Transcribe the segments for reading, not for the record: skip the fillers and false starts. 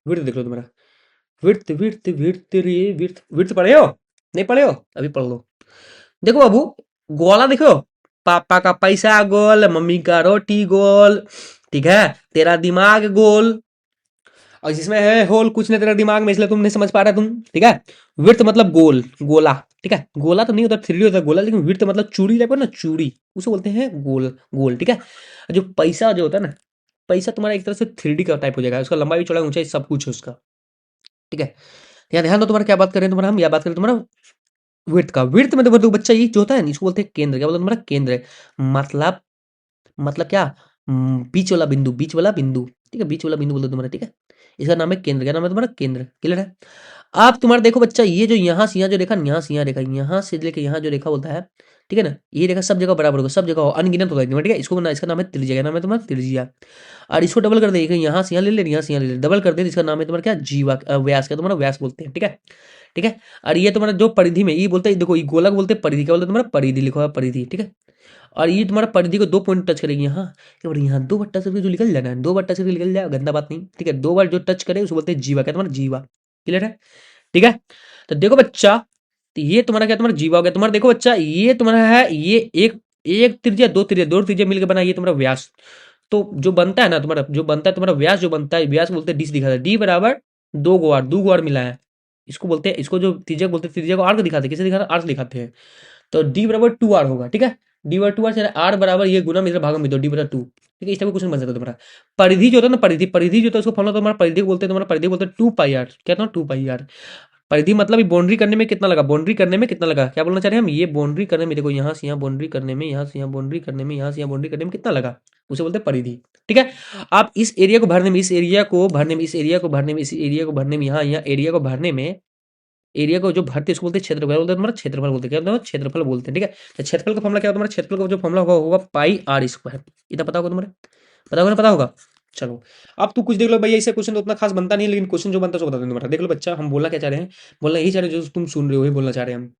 Width देख लो तुम्हारा, width width width रे विड्थ, विड्थ पढ़े हो? नहीं पढ़े हो? अभी पढ़ लो। देखो बाबू, गोला देखो, पापा का पैसा गोल, मम्मी का रोटी गोल, ठीक है, तेरा दिमाग गोल, और जिसमें है होल कुछ नहीं तेरा दिमाग में, इसलिए तुम नहीं समझ पा रहा तुम, ठीक है। विड्थ मतलब गोल, गोला, ठीक है, गोला तो नहीं होता, थ्री होता है गोला, लेकिन विड्थ मतलब चूड़ी टाइप ना, चूड़ी, उसे बोलते हैं गोल, गोल, ठीक है। जो पैसा जो होता है ना, पैसा तुम्हारा एक तरह से थ्री का टाइप हो जाएगा, उसका लंबाई चौड़ाई ऊंचाई सब कुछ है उसका, ठीक है। यहाँ ध्यान दो, तुम्हारा क्या बात करें, तुम्हारा हम या बात करें तुम्हारा विड्थ का। विड्थ में देखो बच्चा, ये जो होता है ना, इसको बोलते हैं केंद्र, क्या बोलते हैं तुम्हारा केंद्र है, मतलब, मतलब क्या, बीच वाला बिंदु, बीच वाला बिंदु, ठीक है, बीच वाला बिंदु बोलते तुम्हारा, ठीक है। इसका नाम है केंद्र, क्या नाम है तुम्हारा केंद्र, क्लियर है। आप तुम्हारा देखो बच्चा, ये जो यहाँ से यहाँ जो रेखा, यहाँ से यहाँ रेखा, यहाँ से लेके यहाँ जो रेखा होता है, ठीक है ना, ये रेखा सब जगह बराबर होगा, सब जगह अनगिनत होगा एकदम, ठीक है। इसको ना, इसका नाम है त्रिज्या, क्या नाम है तुम्हारा त्रिज्या। और इसको डबल कर दे, यहाँ से यहाँ ले ले, यहाँ से यहाँ ले ले, डबल कर दे, इसका नाम है तुम्हारा क्या, जीवा, व्यास, का तुम्हारा व्यास बोलते हैं, ठीक है, ठीक है। और ये तुम्हारा जो परिधि में, ये बोलते हैं, देखो ये गोलक बोलते हैं, परिधि क्या बोलते हैं तुम्हारा, परिधि लिखा हुआ परिधि, ठीक है। और ये तुम्हारा परिधि को दो पॉइंट टच करेगी यहाँ, और यहाँ दो बार टच करके जो निकल जाना है, दो बार टच करके निकल जाए, गंदा बात नहीं, ठीक है, दो बार जो टच करे उसको बोलते हैं जीवा, क्या तुम्हारा जीवा, क्लियर है, ठीक है। तो देखो बच्चा, तो ये तुम्हारा क्या, तुम्हारा जीवा हो गया, तुम्हारा देखो बच्चा, ये तुम्हारा है, ये एक, एक त्रिज्या, दो त्रिज्या, दो त्रिज्या मिलकर बना ये तुम्हारा व्यास। तो जो बनता है ना तुम्हारा, जो बनता है तुम्हारा व्यास, जो बनता है व्यास बोलते हैं डी से दिखाता है, डी बराबर दो गुआर मिला है, इसको बोलते हैं, इसको जो त्रिज्या बोलते हैं, त्रिज्या को आर को दिखाते हैं, किसे दिखाते हैं, आर से दिखाते हैं। तो डी बराबर टू आर होगा, ठीक है, डी बराबर टू आर, चले आर बराबर ये गुना मित्र भागम मित्र, डी बराबर टू, ठीक है। इस टाइप का क्वेश्चन बन सकता है तुम्हारा। परिधि जो होता है ना, परिधि, परिधि जो होता है उसको फॉलो तुम्हारा परिधि को बोलते हैं, तुम्हारा परिधि बोलते हैं टू पाई आर, क्या था टू पाई आर। परिधि मतलब ये बाउंड्री करने में कितना लगा, बाउंड्री करने में कितना लगा, क्या बोलना चाह रहे हैं हम, ये बाउंड्री करने में, देखो यहाँ से यहाँ बाउंड्री करने में, यहाँ से यहाँ बाउंड्री करने में, यहाँ से यहाँ बाउंड्री करने में कितना लगा, उसे बोलते हैं परिधि, ठीक है। आप इस एरिया को भरने में, इस एरिया को भरने में, इस एरिया को भरने में, इस एरिया को भरने में, यहाँ यहाँ एरिया को भरने में, एरिया को जो भरते हैं उसको बोलते हैं क्षेत्रफल, बोलते हैं तुम्हारा क्षेत्रफल बोलते हैं, क्या बोलते हैं क्षेत्रफल बोलते हैं, ठीक है। तो क्षेत्रफल का फॉर्मूला क्या होगा तुम्हारा, क्षेत्रफल का जो फॉर्मूला होगा होगा पाई आर स्क्वायर, इतना पता होगा तुम्हारे, पता होगा ना, पता होगा। चलो, अब तू कुछ देख लो भैया, इससे क्वेश्चन तो उतना खास बनता नहीं है, लेकिन क्वेश्चन जो बनता है उसको बता दो तुम्हारा, देख लो बच्चा, हम बोलना क्या चाह रहे हैं, बोलना यही चाह रहे हैं जो तुम सुन रहे हो, वही बोलना चाह रहे हैं हम।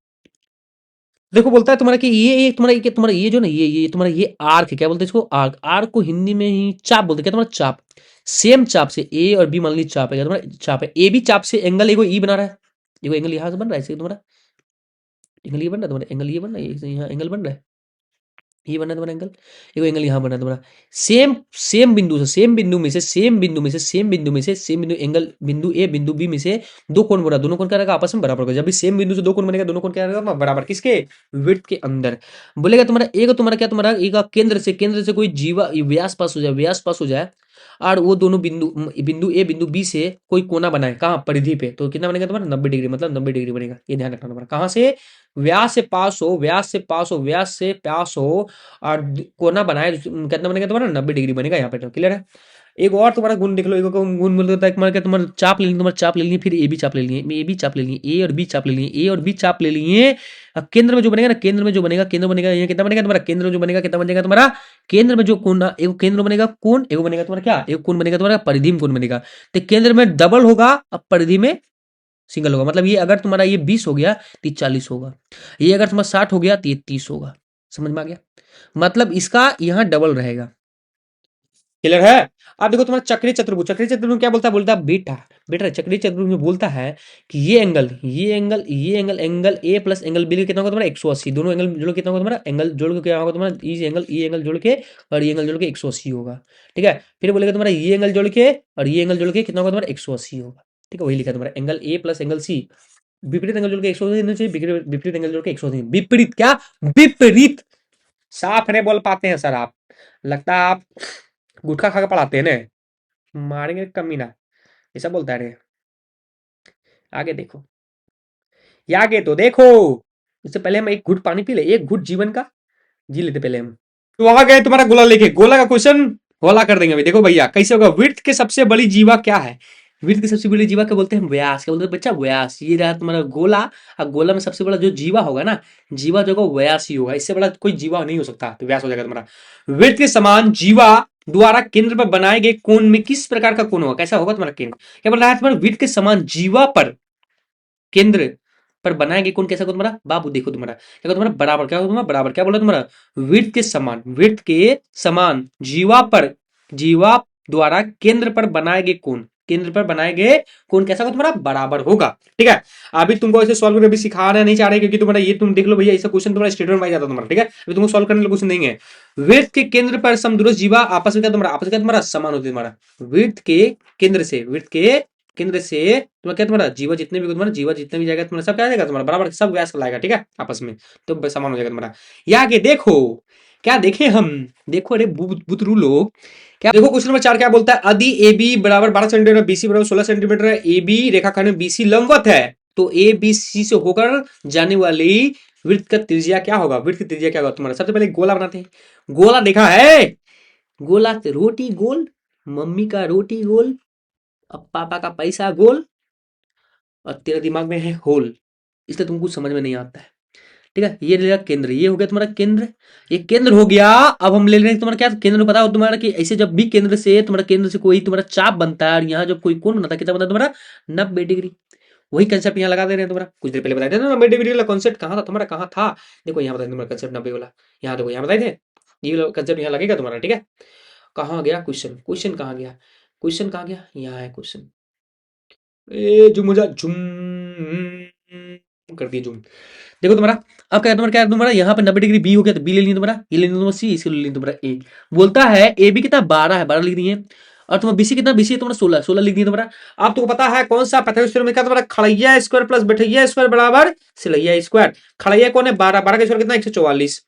देखो बोलता है तुम्हारा कि ये तुम्हारा ये जो ना, ये तुम्हारा ये आर्क है, क्या बोलते हैं इसको, आर्क, आर्क को हिंदी में ही चाप बोलते हैं, क्या तुम्हारा चाप, सेम चाप से ए और बी मान ली चाप है, क्या तुम्हारा चाप है, ए बी चाप से एंगल एगो ई बना रहा है, देखो एंगल यहाँ से बन रहा है, ऐसे तुम्हारा एंगल ये बन रहा है तुम्हारा, एंगल ये बन रहा है, यहाँ एंगल बन रहा है, ये बन रहा है तुम्हारा एंगल, देखो एंगल यहाँ बन रहा है तुम्हारा, सेम सेम बिंदु से, सेम बिंदु में से, सेम बिंदु में से, सेम बिंदु में से, सेम बिंदु एंगल, बिंदु ए बिंदु बी में से दो कोण बना, दोनों कोण क्या रहेगा, आपस में बराबर होगा। जब भी सेम बिंदु से दो कोण बनेगा, दोनों कोण क्या रहेगा बराबर, किसके, विड्थ के अंदर। बोलेगा तुम्हारा एक, तुम्हारा क्या, तुम्हारा एक केंद्र से कोई जीवा व्यास पास हो जाए, व्यास पास हो जाए, और वो दोनों बिंदु, बिंदु ए बिंदु बी से कोई कोना बनाए, कहाँ, परिधि पे, तो कितना बनेगा तुम्हारा 90 डिग्री, मतलब 90 डिग्री बनेगा, ये ध्यान रखना तुम्हारा, कहाँ से, व्यास से पास हो, व्यास से पास हो, व्यास से पास हो, और कोना बनाए, कितना बनेगा तुम्हारा 90 डिग्री बनेगा यहाँ पे, तो क्लियर है। एक और तुम्हारा गुण देख लो, एक गुण बोलता है तुम्हारा क्या, तुम्हारा चाप ले ली, तुम्हारा चाप ले ली, फिर ए बी चाप ले लिए, ए बी चाप ले लिए, ए और बी चाप ले लिए, ए और बी चाप ले लिए, केंद्र में जो बनेगा ना, केंद्र में जो बनेगा, केंद्र बनेगा, ये कितना बनेगा तुम्हारा, केंद्र में जो बनेगा कितना बनेगा तुम्हारा, केंद्र में जो कोण, एक केंद्र बनेगा कोण, एक बनेगा तुम्हारा क्या, एक कोण बनेगा तुम्हारा परिधि में कोण बनेगा, तो केंद्र में डबल होगा, अब परिधि में सिंगल होगा, मतलब ये अगर तुम्हारा ये 20 हो गया तो 40 होगा, ये अगर तुम्हारा 60 हो गया तो ये 30 होगा, समझ में आ गया, मतलब इसका यहाँ डबल रहेगा, क्लियर है। अब देखो तुम्हारा चक्रीय चतुर्भुज, चक्रीय चतुर्भुज क्या बोलता है, बोलता है बेटा, बेटा चक्रीय चतुर्भुज में बोलता है कि ये एंगल, ये एंगल, ये angle, angle A plus angle B कितना होगा तुम्हारा 180, दोनों एंगल जोड़ के कितना होगा तुम्हारा, एंगल जोड़ के क्या होगा तुम्हारा, ये एंगल जोड़ के और ये एंगल जोड़ के 180 होगा, ठीक है। फिर बोलेगा तुम्हारा ये एंगल जोड़ के और ये एंगल जोड़ के कितना होगा तुम्हारा 180 होगा, ठीक है, वही लिखा तुम्हारा angle A plus angle C, विपरीत एंगल जोड़ के 180 देना चाहिए, विपरीत एंगल जोड़ के 180, विपरीत क्या, विपरीत, साफ नहीं बोल पाते हैं सर आप, लगता है आप गुटखा खा के पढ़ाते हैं ना, मारेंगे कमी ना, ऐसा बोलता है। आगे देखो, ये आगे तो देखो, इससे पहले हम एक घुट पानी पी ले, एक घुट जीवन का जी लेते पहले हम। तो आ गए तुम्हारा गोला लेके, गोला का क्वेश्चन गोला कर देंगे अभी, देखो भैया कैसे होगा, विड्थ के सबसे बड़ी जीवा क्या है, विड्थ की सबसे बड़ी जीवा क्या बोलते हैं, व्यास, क्या बोलते हैं बच्चा, व्यास, ये रहा तुम्हारा गोला, और गोला में सबसे बड़ा जो जीवा होगा ना, जीवा जो होगा व्यास ही होगा, इससे बड़ा कोई जीवा नहीं हो सकता, तो व्यास हो जाएगा तुम्हारा। विड्थ के समान जीवा द्वारा केंद्र पर बनाए गए कोण में किस प्रकार का कोण होगा, कैसा होगा तुम्हारा केंद्र, क्या बोल रहा है तुम्हारा, विड्थ के समान जीवा पर केंद्र पर बनाए गए कोण कैसा होगा तुम्हारा, बाबू देखो तुम्हारा क्या होगा, तुम्हारा बराबर, क्या होगा तुम्हारा बराबर, क्या बोला तुम्हारा, विड्थ के समान, विड्थ के समान जीवा पर, जीवा द्वारा केंद्र पर बनाए गए कोण, केंद्र पर बनाए गए कोण कैसा होगा तुम्हारा, बराबर होगा। ठीक है, अभी तुमको ऐसे सॉल्व करके भी सिखाना नहीं चाह रहे, क्योंकि तुम्हारा ये तुम देख लो भैया, ऐसा क्वेश्चन तुम्हारा स्टेटमेंट वाइज आता है तुम्हारा। ठीक है, अभी तुमको सॉल्व करने वाला क्वेश्चन नहीं है। वृत्त के केंद्र पर समदूरस्थ जीवा आपस में क्या तुम्हारा, आपस में क्या तुम्हारा समान होती है तुम्हारा। वृत्त के केंद्र से, वृत्त के केंद्र से तुम्हारा क्या, तुम्हारा जीवा जितने भी, तुम्हारा जीवा जितने भी जाएगा तुम्हारा सब क्या आ जाएगा तुम्हारा, बराबर सब व्यास लाएगा। ठीक है, आपस में तो समान हो जाएगा तुम्हारा। ये आगे देखो, क्या देखें हम, देखो अरे बुतरू लोग, क्या देखो क्वेश्चन नंबर 4 क्या बोलता है, यदि ए बी बराबर 12 सेंटीमीटर, बीसी बराबर 16 सेंटीमीटर है, ए बी रेखाखंड में बीसी लंबवत है, तो ए बी सी से होकर जाने वाली वृत्त का त्रिज्या क्या होगा, वृत्त की त्रिज्या क्या होगा तुम्हारा। सबसे पहले गोला बनाते हैं, गोला देखा है, गोला रोटी गोल, मम्मी का रोटी गोल, अब पापा का पैसा गोल, और तेरे दिमाग में है होल, इसलिए तुमको समझ में नहीं आता है। ठीक है, ये रहेगा केंद्र, ये हो गया तुम्हारा केंद्र, ये केंद्र हो गया। अब हम ले रहे हैं तुम्हारा क्या केंद्र, पता हो तुम्हारा कि ऐसे जब भी केंद्र से, तुम्हारा केंद्र से कोई तुम्हारा चाप बनता है, और यहाँ जब कोई कोण बनता है, कितना बनता है तुम्हारा, 90 डिग्री। वही कंसेप्ट यहाँ लगा दे रहे हैं तुम्हारा, कुछ देर पहले बताए थे ना 90 डिग्री वाला कॉन्सेप्ट कहाँ था तुम्हारा, कहाँ था, देखो यहाँ बताए तुम्हारा कंसेप्ट 90 वाला, यहाँ देखो यहाँ बताए थे, ये कंसेप्ट यहाँ लगेगा तुम्हारा। ठीक है, कहाँ गया क्वेश्चन, क्वेश्चन कहाँ गया, क्वेश्चन कहाँ गया, यहाँ है क्वेश्चन, ए जो मुझे झुम कर दिया झुम। देखो तुम्हारा, अब क्या है तुम्हारा, क्या है तुम्हारा, यहाँ पे 90 डिग्री बी हो गया, तो बी ले लिया तुम्हारा, ये ले लिया तुम्हारा सी, इसी ले लिया तुम्हारा ए। बोलता है ए बी कितना 12 है, 12 लिख दिए, और तुम्हारा बीसी कितना, बीसी तुम्हारा 16, 16 लिख दिया तुम्हारा। अब तुमको पता है कौन सा पाइथागोरस में क्या तुम्हारा, खड़ैया स्क्वायर प्लस बैठैया स्क्वायर बराबर सिलैया स्क्वायर। खड़ैया कौन है 12, 12 का स्क्वायर कितना 144,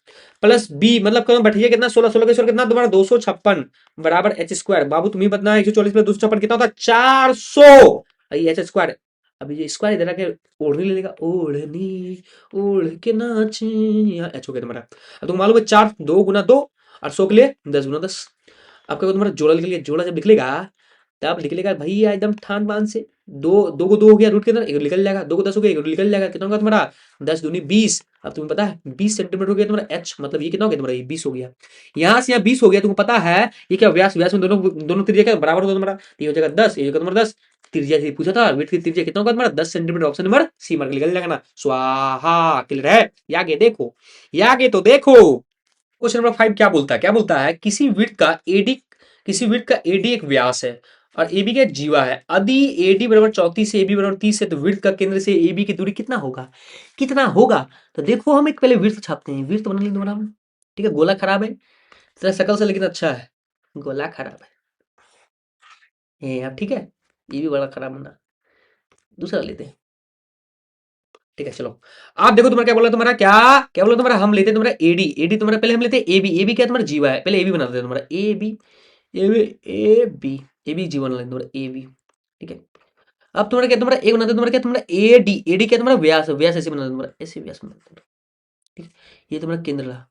प्लस बी मतलब कौन बैठैया कितना 16, 16 का स्क्वायर कितना तुम्हारा 256 बराबर एच स्क्वायर। बाबू तुम्हें बताना है 144 प्लस 256 कितना होता है 400, एच स्क्वायर। अभी ये स्क्वायर इधर आके ओढ़नी ले लेगा, ओढ़नी ओढ़ के नाचे, यहाँ एच हो गया तुम्हारा। अब तुम मालूम है 4 2 गुना 2 और 100 के लिए 10 गुना 10। आपका तुम्हारा जोड़ा के लिए, जोड़ा जब निकलेगा तब निकलेगा भैया एकदम ठान बान से, दो दो को 2 हो गया रूट के अंदर, एक निकल जाएगा, 2 को 10 हो गया, एक निकल जाएगा, कितना होगा तुम्हारा 10 दूनी 20। अब तुम्हें पता है 20 सेंटीमीटर हो गया तुम्हारा एच, मतलब ये कितना हो गया तुम्हारा, ये 20 हो गया, यहाँ से यहाँ 20 हो गया। तुमको पता है ये क्या व्यास, व्यास में दोनों दोनों त्रिज्या क्या बराबर होगा तुम्हारा, ये हो जाएगा 10, ये होगा तुम्हारा 10। त्रिज्या से पूछा था, विड्थ की त्रिज्या कितना होगा तुम्हारा 10 centimetre, option number C mark निकल जाएगा ना, स्वाहा। क्लियर है, ये आगे देखो, ये आगे तो देखो। क्वेश्चन नंबर 5 क्या बोलता है, क्या बोलता है, किसी वृत्त का एडी, किसी वृत्त का एडी एक व्यास है और एबी का जीवा है, यदि एडी बराबर 34 है, एबी बराबर 30 है, तो वृत्त का केंद्र से एबी की दूरी कितना होगा, कितना होगा। तो देखो हम एक पहले वृत्त छापते हैं, वृत्त बना लेंगे दोबारा हम। ठीक है, गोला खराब है तेरा शकल से, लेकिन अच्छा है, गोला खराब है ये, अब ठीक है, ये भी बड़ा खराब बना, दूसरा लेते हैं। ठीक है चलो, आप देखो तुम्हारा क्या बोला, तुम्हारा क्या क्या बोला तुम्हारा, हम लेते हैं तुम्हारा एडी, एडी तुम्हारा पहले हम लेते हैं एबी, एबी क्या तुम्हारा जीवा है, पहले एबी बना देते हैं तुम्हारा एबी, एबी एबी, एबी जीवा बना लेते हैं तुम्हारा एबी। ठीक है, अब तुम्हारा क्या, तुम्हारा ए बनाते हैं तुम्हारा क्या, तुम्हारा एडी, एडी क्या तुम्हारा व्यास, व्यास ऐसे बनाते हैं तुम्हारा, ऐसे व्यास बनाते हैं। ठीक है, ये तुम्हारा केंद्र रहा,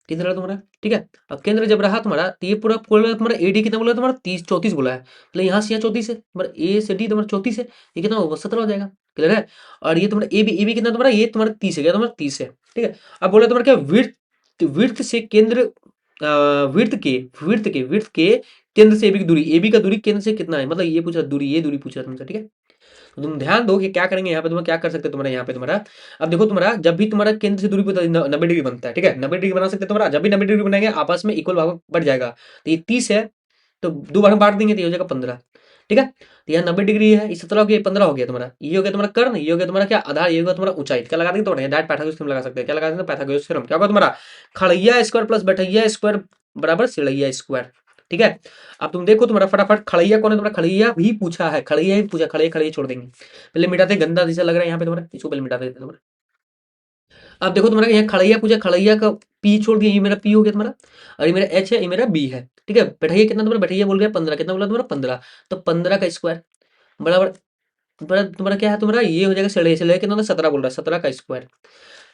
केंद्र रहा तुम्हारा। ठीक है, अब केंद्र जब रहा तुम्हारा, तो ये पूरा बोला तुम्हारा एडी कितना बोला तुम्हारा 30 34 बोला है, मतलब यहाँ से यहाँ 34 है तुम्हारा, ए से डी तुम्हारा 34 है, ये कितना होगा 17 हो जाएगा। क्लियर है, और ये तुम्हारा ए बी, ए बी कितना तुम्हारा, ये तुम्हारा 30 है, क्या तुम्हारा 30 है। ठीक है, अब बोला तुम्हारा क्या वृत्त, वृत्त से केंद्र, वृत्त के केंद्र से एबी की दूरी, एबी का दूरी केंद्र से कितना है, मतलब ये पूछा दूरी, ये दूरी पूछा तुमसे। ठीक है, तो तुम ध्यान दो कि क्या करेंगे यहाँ पे, तुम्हें क्या कर सकते हैं तुम्हारा यहाँ पे तुम्हारा। अब देखो तुम्हारा जब भी तुम्हारा केंद्र से दूरी पे 90 डिग्री बनता है, ठीक है 90 डिग्री बना सकते हैं तुम्हारा, जब भी 90 डिग्री बनाएंगे आपस में इक्वल भाग बढ़ जाएगा, तो ये 30 है, तो 2 बार में बांट देंगे तो ये हो जाएगा 15। ठीक है, तो यहाँ 90 डिग्री है, इस 17 हो गया, 15 हो गया तुम्हारा, ये हो गया तुम्हारा कर्ण, ये हो गया तुम्हारा क्या आधार, ये होगा तुम्हारा ऊंचाई। क्या लगा देंगे तुम्हारा डायरेक्ट पाइथागोरस थ्योरम लगा सकते हैं, क्या लगा सकते हैं पाइथागोरस थ्योरम। क्या होगा तुम्हारा खड़ैया स्क्वायर प्लस बैठैया स्क्वायर बराबर सिलैया स्क्वायर। ठीक है, अब तुम देखो तुम्हारा फटाफट खड़ैया कौन है, तुम्हारा खड़ैया भी पूछा है, खड़ैया ही पूछा, खड़ैया खड़ैया छोड़ देंगे, पहले मिटाते, गंदा जैसा लग रहा है यहाँ पे तुम्हारा, इसको पहले मिटा देते तुम्हारा। अब देखो तुम्हारा यहाँ खड़ैया पूछा, खड़ैया का पी छोड़ दिया, ये मेरा पी हो गया तुम्हारा, और ये मेरा एच है, ये मेरा बी है। ठीक है, बैठैया कितना तुम्हारा, बैठैया बोल गया 15, कितना बोला तुम्हारा 15, तो 15 का स्क्वायर बराबर, तुम्हारा तुम्हारा क्या है तुम्हारा, ये हो जाएगा सिलैया, सिलैया कितना होता है 17 बोल रहा है, 17 का स्क्वायर।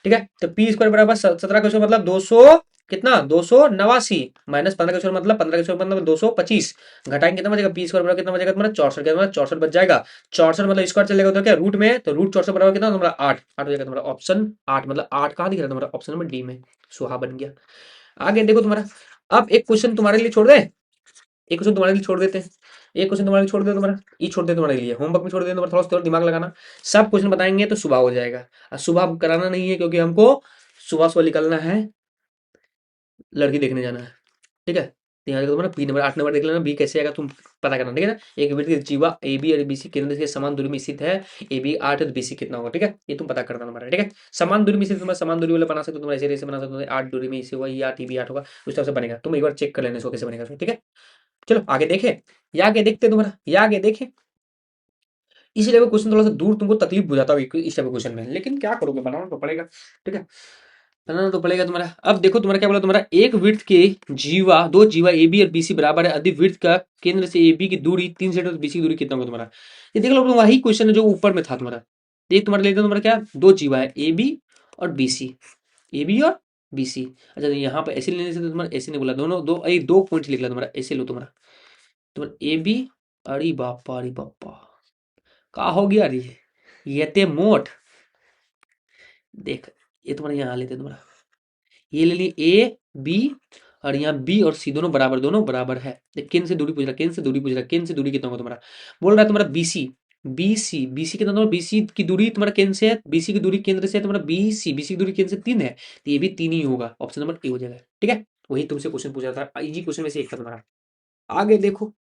ठीक है, तो पी स्क्वायर बराबर 17 का स्क्वायर मतलब 200, कितना 289 माइनस 15 का स्क्वायर मतलब 15 का स्क्वायर मतलब 225, घटाएंगे कितना बचेगा, पी स्क्वायर बराबर कितना बचेगा तुम्हारा 64, कितना 64 बच जाएगा। 64 मतलब स्क्वायर चलेगा तो क्या रूट में, तो रूट 64 बराबर कितना तुम्हारा 8, 8 हो जाएगा तुम्हारा ऑप्शन 8, मतलब 8 कहाँ दिख रहा है तुम्हारा ऑप्शन नंबर डी में, सुहा बन गया। आगे देखो तुम्हारा, अब एक क्वेश्चन तुम्हारे लिए छोड़ दे, एक क्वेश्चन तुम्हारे लिए छोड़ देते हैं, एक क्वेश्चन तुम्हारे लिए छोड़ दे तुम्हारा, ये छोड़ दे तुम्हारे लिए, होमवर्क में छोड़ दे तुम्हारा, थोड़ा सा दिमाग लगाना, सब क्वेश्चन बताएंगे तो सुबह हो जाएगा, और सुबह कराना नहीं है क्योंकि हमको सुबह सुबह निकलना है, लड़की देखने जाना है। ठीक है, तो यहाँ देखो तुम्हारा बी नंबर 8 नंबर देख लेना, बी कैसे आएगा तुम पता करना, ठीक है ना। एक वृत्त की जीवा ए बी और बी सी केंद्र से समान दूरी में स्थित है, ए बी 8 है तो बी सी कितना होगा, ठीक है, ये तुम पता करना तुम्हारा, ठीक है। समान दूरी में स्थित, तुम्हारा समान दूरी वाला बना सकते हो, तुम ऐसे बना सकते हो, 8 दूरी में इसे होगा, ये 8 ये भी 8 होगा, उस तरह से बनेगा, तुम एक बार चेक कर लेना इसको कैसे बनेगा, ठीक है। चलो आगे देखे, ये आगे देखते तुम्हारा, ये आगे देखे। इस लेवल क्वेश्चन थोड़ा सा दूर तुमको तकलीफ बुझाता होगा इस टाइप क्वेश्चन में, लेकिन क्या करोगे, बनाना तो पड़ेगा, ठीक है, बनाना तो पड़ेगा तुम्हारा। अब देखो तुम्हारा क्या बोला, तुम्हारा एक वृत्त के जीवा, दो जीवा ए बी और बी सी बराबर है, अधिक वृत्त का केंद्र से ए बी की दूरी 3 सेंटीमीटर, बी सी की दूरी कितना होगा तुम्हारा। ये देख लो वही क्वेश्चन है जो ऊपर में था तुम्हारा। एक तुम्हारा लेते तुम्हारा क्या, दो जीवा है ए बी और बी सी, ए बी और बी सी। अच्छा यहाँ पे ऐसे लेने से तो तुम्हारा ऐसे नहीं बोला, दोनों दो दो पॉइंट लिख ला तुम्हारा, ऐसे लो तुम्हारा, तुम्हारा ए बी, अरे बापा का हो गया रे, ये ते मोट देख, ये तुम्हारा यहाँ लेते तुम्हारा, ये ले ली ए बी और यहाँ बी और सी दोनों बराबर है। केंद्र से दूरी पूछ रहा, केंद्र से दूरी पूछ रहा, केंद्र से दूरी कितना होगा तुम्हारा, बोल रहा है तुम्हारा बीसी, बीसी कितना होगा, बीसी की दूरी तुम्हारा केंद्र से है, बीसी की दूरी केंद्र से है तुम्हारा बीसी की दूरी केंद्र से 3 है, तो ये भी 3 ही होगा, ऑप्शन नंबर ए हो जाएगा, ठीक है। वही तुमसे क्वेश्चन पूछा था, इजी क्वेश्चन में से एक था तुम्हारा। आगे देखो,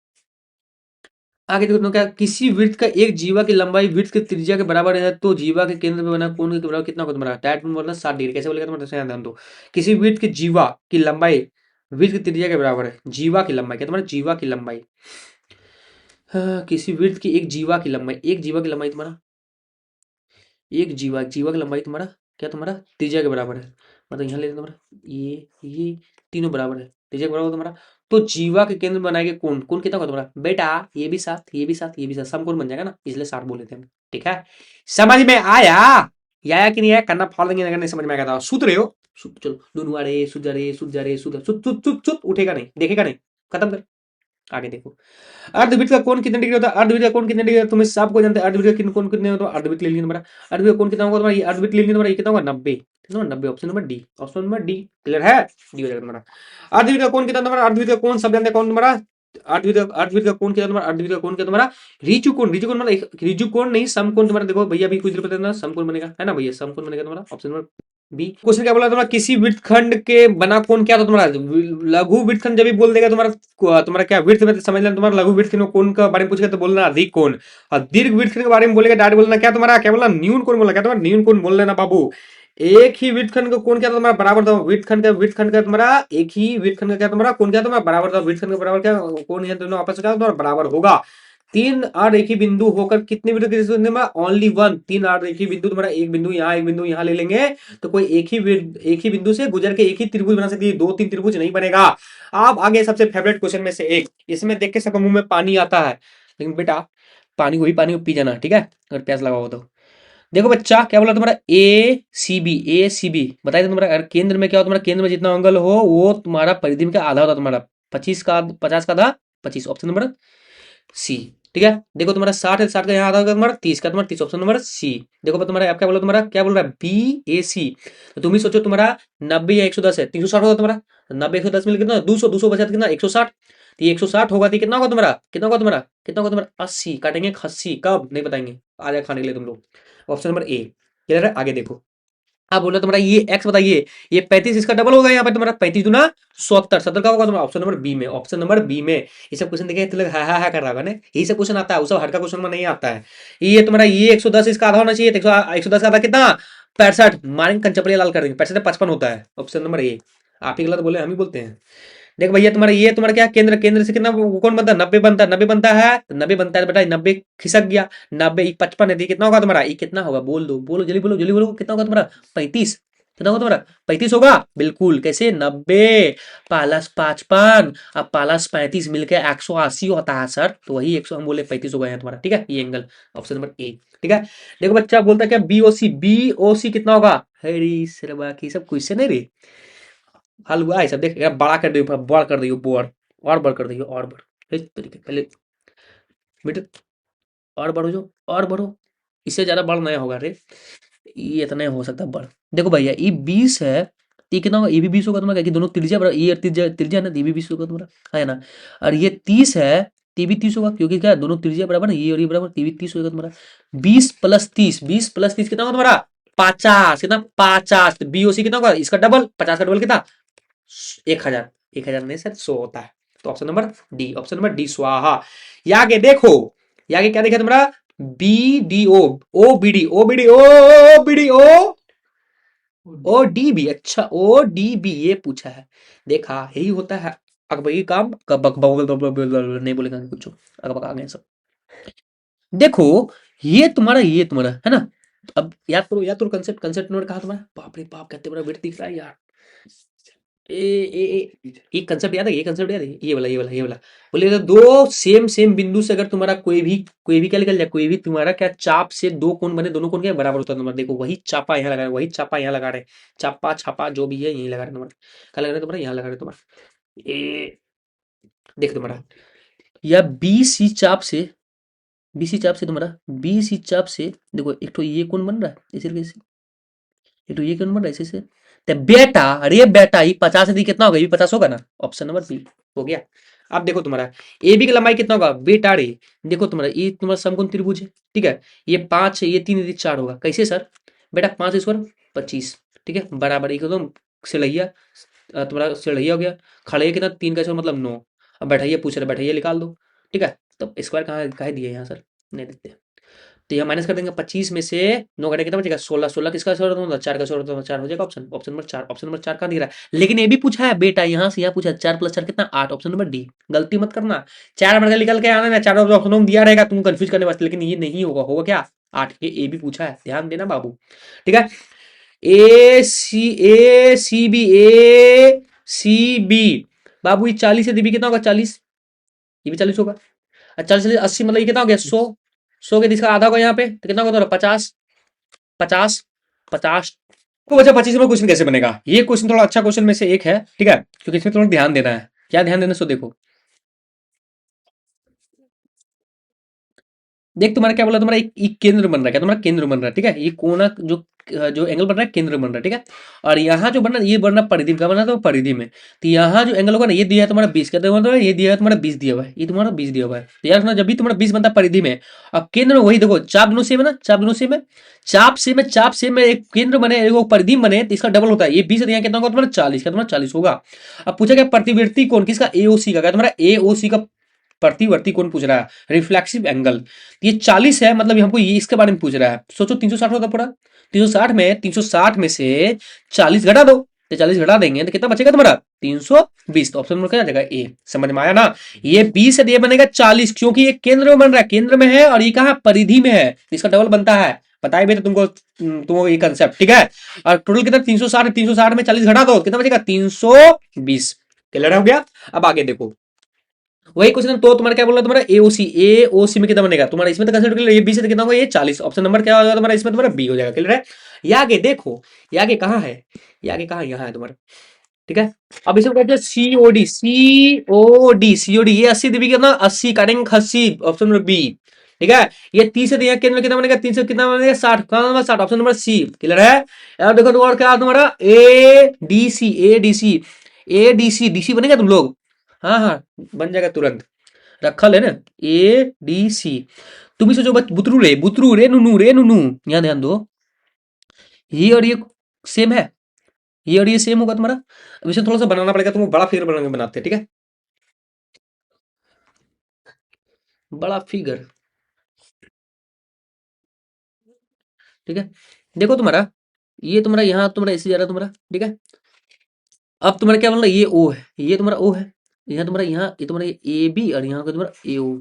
आगे देखो क्या, किसी वृत्त का एक जीवा की लंबाई वृत्त की त्रिज्या के बराबर है, तो जीवा के केंद्र में बना कोण के बराबर कितना होगा तुम्हारा, डायरेक्ट में बोलना 60 डिग्री, कैसे बोलेगा तुम्हारा, ध्यान दो। किसी वृत्त की जीवा की लंबाई वृत्त की त्रिज्या के बराबर है, जीवा की लंबाई क्या तुम्हारा, जीवा की लंबाई, हाँ, किसी वृत्त की एक जीवा की लंबाई, एक जीवा की लंबाई तुम्हारा, एक जीवा की लंबाई तुम्हारा क्या, तुम्हारा त्रिज्या के बराबर है, मतलब यहाँ ले तुम्हारा ये तीनों बराबर है, त्रिज्या के बराबर तुम्हारा, तो जीवा के केंद्र में बनाएंगे कोण, कोण कितना होगा तुम्हारा बेटा, ये भी साथ ये भी साथ ये भी साथ, समकोण बन जाएगा ना, इसलिए 60 बोले थे हम, ठीक है। समझ में आया, ये आया कि नहीं आया, करना फाड़ देंगे अगर नहीं समझ में आएगा तो, सुत रहे हो, चलो दोनों रे सुत जा रे सुत जा रे सुत सुत सुत सुत सुत, उठेगा नहीं देखेगा नहीं, खत्म कर। आगे देखो, अर्धवृत्त का कोण कितने डिग्री होता है, अर्धवृत्त का कोण कितने डिग्री, तुम्हें सबको जानते हैं अर्धवृत्त का कोण कितने होता है, अर्धवृत्त ले लिया तुम्हारा, अर्धवृत्त का कोण कितना होगा तुम्हारा, ये अर्धवृत्त ले लिया तुम्हारा, ये कितना होगा 90, कितना 90, option number D, option number D, clear है, डी हो जाएगा तुम्हारा। अर्धवृत्त का कोण कितना तुम्हारा, अर्धवृत्त का कोण सब जानते हैं कौन तुम्हारा, अर्धवृत्त का कोण कितना तुम्हारा, अर्धवृत्त का कोण कितना तुम्हारा, ऋजु कोण मतलब ऋजु कोण नहीं समकोण तुम्हारा, देखो भैया भी कुछ पता है समकोण बनेगा, है ना भैया, समकोण बनेगा तुम्हारा, ऑप्शन नंबर बी। क्वेश्चन क्या बोला तुम्हारा, किसी वृत्तखंड के बना कोण क्या था तुम्हारा, लघु वृत्तखंड जब भी बोल देगा तुम्हारा, तुम्हारा क्या वृत्त में समझ लेना, तुम्हारा लघु वृत्तखंड कोण का बारे में पूछेगा तो बोलना अधिक कोण, और दीर्घ वृत्तखंड के बारे में बोलेगा डायरेक्ट बोलना क्या तुम्हारा, क्या बोलना न्यून कोण बोलना, क्या तुम्हारा न्यून कोण बोल लेना बाबू। एक ही वृत्तखंड का कोण क्या था तुम्हारा, बराबर था वृत्तखंड का तुम्हारा, एक ही वृत्तखंड का क्या तुम्हारा कोण क्या तुम्हारा बराबर था, वृत्तखंड के बराबर क्या कोण, ये दोनों आपस में क्या तुम्हारा बराबर होगा। तीन आरेखी बिंदु होकर कितने बिंदु की रिश्ते में, ओनली वन, तीन आरेखी बिंदु तुम्हारा, एक बिंदु यहाँ ले लेंगे, तो कोई एक ही बिंदु से गुजर के एक ही त्रिभुज बना सकती है, दो तीन त्रिभुज नहीं बनेगा। अब आगे सबसे फेवरेट क्वेश्चन में से एक, इसमें देख के सबके मुंह में पानी आता है, लेकिन बेटा पानी वही पानी को पी जाना, ठीक है, अगर प्यास लगा हो तो। देखो बच्चा क्या बोला तुम्हारा, ए सी बी बताइए तुम्हारा, अगर केंद्र में क्या हो, तुम्हारा केंद्र में जितना एंगल हो वो तुम्हारा परिधि में का आधा होता तुम्हारा, 25 का 50 का आधा 25, ऑप्शन नंबर सी, ठीक है। देखो तुम्हारा 60 है, 60 का यहाँ आधा होगा तुम्हारा 30 का, तुम्हारा 30, ऑप्शन नंबर सी। देखो तुम्हारा आप क्या बोला, तुम्हारा क्या बोल रहा है बी ए सी, तो तुम ही सोचो तुम्हारा 90 या 110 है, 360 होगा तुम्हारा, 90 110 मिल कितना 200, 200 बचा कितना 160, तो ये 160 होगा तो कितना होगा तुम्हारा, कितना होगा तुम्हारा, कितना होगा तुम्हारा 80, काटेंगे खस्सी कब नहीं बताएंगे, आ जाए खाने के लिए तुम लोग, ऑप्शन नंबर ए, क्लियर है। आगे देखो, अब बोला तुम्हारा ये एक्स बताइए, ये 35 इसका डबल होगा, यहाँ पे तुम्हारा 35 दुना 70, 70 का होगा तुम्हारा, ऑप्शन नंबर बी में, ऑप्शन नंबर बी में। ये सब क्वेश्चन देखे तो लोग हा कर रहा होगा ना, यही सब क्वेश्चन आता है, वो सब हल्का क्वेश्चन में नहीं आता है। ये तुम्हारा ये 110 इसका आधा होना चाहिए, 110 का आधा कितना 65, मारेंगे कंचपड़िया लाल कर देंगे, 65 55 होता है, ऑप्शन नंबर ए। आप ही गलत बोले, हम ही बोलते हैं। देख भैया तुम्हारा ये तुम्हारा क्या केंद्र, केंद्र से कितना कौन बनता है 90 बनता है, 90 बनता है तो 90 बनता है बेटा, 90 खिसक गया, 90 55 है, कितना होगा तुम्हारा, ये कितना होगा बोल दो, बोलो जल्दी बोलो जल्दी बोलो, कितना होगा तुम्हारा 35, कितना होगा तुम्हारा 35 होगा, बिल्कुल कैसे 90 प्लस 55 अब प्लस 35 मिलकर 180 होता है सर, तो वही 100 हम बोले 35 होगा यहाँ तुम्हारा, ठीक है, ये एंगल ऑप्शन नंबर ए, ठीक है। देखो बच्चा बोलता है क्या बी ओ सी कितना होगा, हरी सर बाकी सब क्वेश्चन है रे, हल हुआ है सब, देख बड़ा कर दियो, बड़ कर दियो, और बड़ कर दियो, और बड़ इस तरीके पहले बेटे, और बढ़ो जो, और बढ़ो, इससे ज्यादा बड़ नहीं होगा रे, ये इतना हो सकता बड़। देखो भैया ये 20 है, ये कितना होगा, ये भी 20 होगा तुम्हारा, कि दोनों त्रिज्या बराबर, ये त्रिज्या त्रिज्या है ना, ये भी 20 होगा तुम्हारा, है ना। और ये 30 है, ये भी 30 होगा, क्योंकि क्या दोनों त्रिज्या बराबर ना, ये और ये बराबर, ये भी 30 होगा तुम्हारा। 20 + 30 कितना होगा तुम्हारा 50, कितना 50, तो बीओसी कितना होगा इसका डबल, 50 का डबल कितना 1000, 1000 नहीं सर 100 होता है, तो option number D, option number D स्वाहा। यहाँ आगे देखो, यहाँ आगे क्या देखा तुम्हारा, B D O, O B D, O B D, O B D, O D B, अच्छा ओ डी बी ये पूछा है। देखा यही होता है अकबरी काम, नहीं बोलेगा कुछ, अकबक आ गए सब। देखो ये तुम्हारा है ना। अब याद करो कंसेप्ट, कंसेप्ट नोट कहा तुम्हारा, बाप रे बाप कहते बड़ा वेट दिख रहा है यार। ये कंसेप्ट याद है, ये कंसेप्ट याद है, ये वाला बोले तो दो सेम सेम बिंदु से अगर तुम्हारा कोई भी क्या निकल जाए, कोई भी तुम्हारा क्या चाप से दो कोण बने, दोनों कोण क्या बराबर होता है तुम्हारा। देखो वही चापा यहाँ लगा रहे, वही चापा यहाँ लगा रहे, चापा छापा जो भी है यही लगा रहे तुम्हारा, क्या लगा रहे तुम्हारा, यहाँ लगा रहे तुम्हारा। ये देख तुम्हारा, या बी सी चाप से तुम्हारा, बी सी चाप से देखो एक तो ये कोण बन रहा है इसी तरीके से, ये तो ये क्यों बन रहा है इसी से। तो बेटा, अरे बेटा ये 50 से कितना होगा, ये 50 होगा ना, ऑप्शन नंबर बी हो गया। अब देखो तुम्हारा ए बी की लंबाई कितना होगा बेटा रे, देखो तुम्हारा ये तुम्हारा समकोण त्रिभुज है, ठीक है, ये 5 है, ये 3 ये 4 होगा, कैसे सर, बेटा 5 स्क्वायर 25, ठीक है, बराबर एकदम सिलैया, तुम्हारा सिलैया हो गया, खड़े कितना 3 का स्क्वायर मतलब 9। अब बैठाइए पूछ रहे, बैठाइए निकाल दो, ठीक है, तो स्क्वायर कहाँ दिए यहाँ सर, नहीं देते, तो यहाँ माइनस कर देंगे, 25 में से 9 घटा कितना बचेगा 16, 16 किसका स्क्वायर होता है 4 का स्क्वायर होता है, 4 हो जाएगा option, option number 4, option number 4 कहाँ दिख रहा है। लेकिन ये भी पूछा है बेटा, यहाँ से यहाँ पूछा 4 + 4 कितना 8, ऑप्शन नंबर डी, गलती मत करना, 4 मतलब निकल के आना ना, 4 ऑप्शन में दिया रहेगा तुम कंफ्यूज करने वास्ते, लेकिन ये नहीं होगा, होगा क्या 8, ये भी पूछा है, ध्यान देना बाबू, ठीक है। ए सी बी बाबू, ये 40 है, कितना होगा 40, ये भी 40 होगा, 40 80 मतलब ये कितना हो गया 100, 100 के इसका आधा होगा यहाँ पे, तो कितना होगा 50, 50, 50 को बचा 25 में क्वेश्चन कैसे बनेगा। ये क्वेश्चन थोड़ा अच्छा क्वेश्चन में से एक है, ठीक है, क्योंकि इसमें थोड़ा ध्यान देना है, क्या ध्यान देना सो देखो, देख तुम्हारा क्या बोला, तुम्हारा एक केंद्र बन रहा है, क्या तुम्हारा केंद्र बन रहा है, ठीक है, ये कोना जो एंगल बन रहा है केंद्र बन रहा है, ठीक है, और यहाँ जो बन रहा है ये बन रहा है परिधि का बन रहा है, तो परिधि में, तो यहाँ जो एंगल होगा ना ये दिया है तुम्हारा 20 का, तो ये दिया है तुम्हारा 20 दिया हुआ है, ये तुम्हारा 20 दिया हुआ है, तो यार जब भी तुम्हारा 20 बनता है परिधि में, अब केंद्र में वही देखो, चाप दोनों सेम है ना, चाप दोनों सेम है, चाप से में एक केंद्र बने एक परिधि बने, तो इसका डबल होता है, ये 20 यहाँ कितना होगा तुम्हारा 40 का, तुम्हारा 40 होगा। अब पूछा गया प्रतिवर्ती कोण किसका, एओसी का, तुम्हारा एओसी का प्रतिवर्ती कोण पूछ रहा है, रिफ्लेक्सिव एंगल, ये 40 है, मतलब हमको ये इसके बारे में पूछ रहा है, सोचो 360 होता पूरा, 360 में से 40 घटा दो, तो 40 घटा देंगे तो कितना बचेगा तुम्हारा 320, तो ऑप्शन में क्या जाएगा ए, समझ में आया ना, ये 20 से ये बनेगा 40, क्योंकि ये केंद्र में बन रहा है, केंद्र में है, और ये कहा परिधि में है, तो इसका डबल बनता है, बताए भी तो तुमको ये कंसेप्ट, ठीक है, और टोटल कितना 360 में 40 घटा दो कितना बचेगा 320, क्लियर हो गया। अब आगे देखो वही क्वेश्चन, तो तुम्हारा क्या बोल रहा है, तुम्हारा एओसी में कितना बनेगा तुम्हारा, इसमें तो कंसीडर कर लो, ये 20 से कितना होगा ये 40, ऑप्शन नंबर क्या होगा तुम्हारा, इसमें तुम्हारा बी हो जाएगा, क्लियर है। ये आगे देखो, ये आगे कहाँ है, ये आगे कहाँ यहाँ है तुम्हारा, ठीक है। अब इसमें कहते हैं सीओडी ये 80 डिग्री कितना 80 काटेंगे 80, ऑप्शन नंबर बी, ठीक है। ये 30 से यहाँ केंद्र कितना बनेगा 3 से कितना बनेगा 60, कहाँ number 60, option number C, clear है। अब देखो तुम्हारा क्या तुम्हारा ए डी सी बनेगा तुम लोग, हाँ हाँ बन जाएगा तुरंत, रखल है ना ADC। तुम ही सोचो बुतरू रे नुनू, यहाँ ध्यान दो, ये और ये सेम है, ये और ये सेम होगा तुम्हारा, अब इसे थोड़ा सा बनाना पड़ेगा, तुमको बड़ा फिगर बनाते हैं, ठीक है, बड़ा फिगर, ठीक है। देखो तुम्हारा ये तुम्हारा यहाँ तुम्हारा ऐसे जा रहा है तुम्हारा, ठीक है। अब तुम्हारा क्या बन रहा है, ये ओ है, ये तुम्हारा ओ है, यहाँ तुम्हारा यहाँ ये तुम्हारा ए बी, और यहाँ का तुम्हारा ए ओ,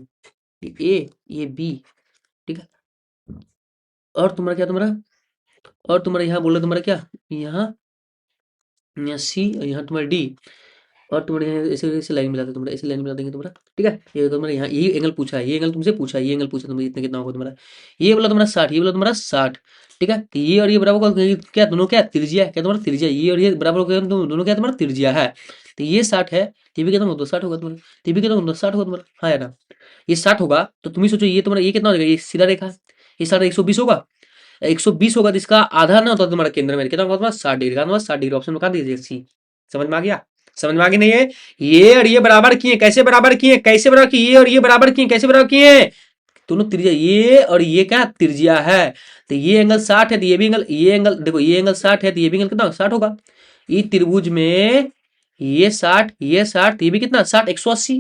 ये बी, ठीक है। और तुम्हारा क्या तुम्हारा, और तुम्हारा यहाँ बोल रहे तुम्हारा क्या, यहाँ सी, और यहाँ तुम्हारा डी, और तुम्हारे यहाँ ऐसे ऐसे लाइन मिलाते तुम्हारा, ऐसे लाइन मिला देंगे तुम्हारा, ठीक है। ये तुम्हारा यहाँ ये एंगल पूछा है, ये एंगल तुमसे पूछा है, ये एंगल पूछा तुम्हें इतना कितना होगा तुम्हारा, ये बोला तुम्हारा 60, ये बोला तुम्हारा 60, ठीक है। तो ये और ये बराबर क्या दोनों क्या त्रिज्या है, क्या तुम्हारा त्रिज्या, ये और ये बराबर दोनों क्या तुम्हारा त्रिज्या है, तो ये 60 है, ये भी कितना होगा 60 होगा तुम्हारा, ये भी कितना होगा 60 होगा तुम्हारा, हाँ या ना, ये 60 होगा, तो तुम ही सोचो ये तुम्हारा ये कितना हो जाएगा, ये सीधा रेखा, ये 60 120 होगा, 120 होगा, तो इसका आधा ना होता तुम्हारा केंद्र में कितना होगा तुम्हारा 60 डिग्री का, 60 डिग्री ऑप्शन में कहा दीजिए सी, समझ में आ गया, समझ में आगे नहीं है। ये और ये बराबर किए, कैसे बराबर किए, कैसे बराबर किए, ये और ये बराबर किए, कैसे बराबर किए, दोनों त्रिज्या, ये और ये क्या त्रिज्या है, तो ये एंगल 60 है, तो ये भी एंगल, ये एंगल देखो ये एंगल 60 है, तो ये भी एंगल कितना 60 होगा, ये त्रिभुज में ये 60, ये 60, ये भी कितना 60, 180।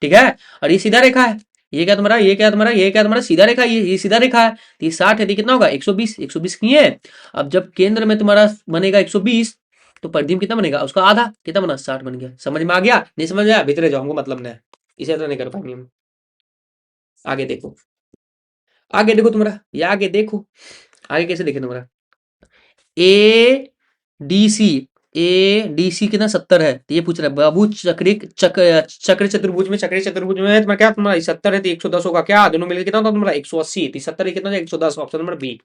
ठीक है, और ये सीधा रेखा है, ये क्या तुम्हारा, ये क्या तुम्हारा, ये क्या तुम्हारा सीधा रेखा है, ये सीधा रेखा है, तो ये 60 है, तो कितना होगा 120, 120 नहीं है। अब जब केंद्र में तुम्हारा बनेगा 120, तो परिधि में कितना बनेगा उसका आधा, कितना बना 60 बन गया। समझ में आ गया, नहीं समझ में आया भीतरे जाऊंगा, मतलब नहीं, इसे तो नहीं कर पाएंगे हम। आगे देखो, आगे देखो तुम्हारा, ये आगे देखो, आगे कैसे देखे तुम्हारा, A D C, A D C कितना 70 है, तो ये पूछ रहा है बाबू चक्र चतुर्भुज में, चक्रीय चतुर्भुज में तुम्हारा क्या, तुम्हारा 70 है तो 110 होगा क्या, दोनों मिलकर कितना होता तुम्हारा 180, तो 70 कितना 110, ऑप्शन नंबर बी।